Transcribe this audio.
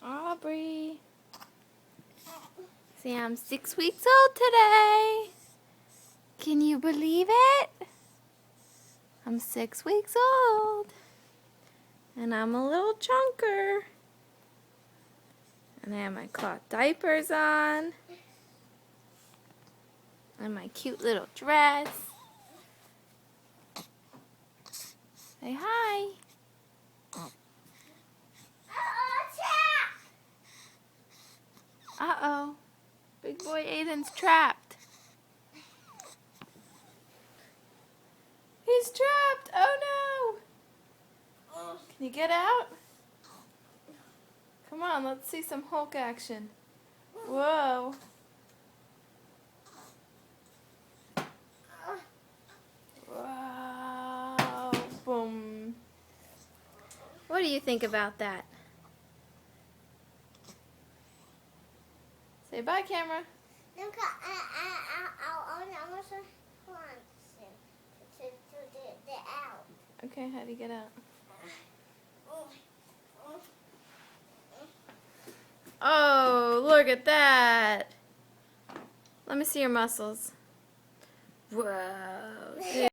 Aubrey. See, I'm 6 weeks old today. Can you believe it? I'm 6 weeks old. And I'm a little chunker. And I have my cloth diapers on. And my cute little dress. Say hi. Uh-oh. Big boy Aiden's trapped. He's trapped. Oh no. Can you get out? Come on, let's see some Hulk action. Whoa. Wow. Boom. What do you think about that? Say bye, camera. Okay, how do you get out? Oh, look at that. Let me see your muscles. Whoa.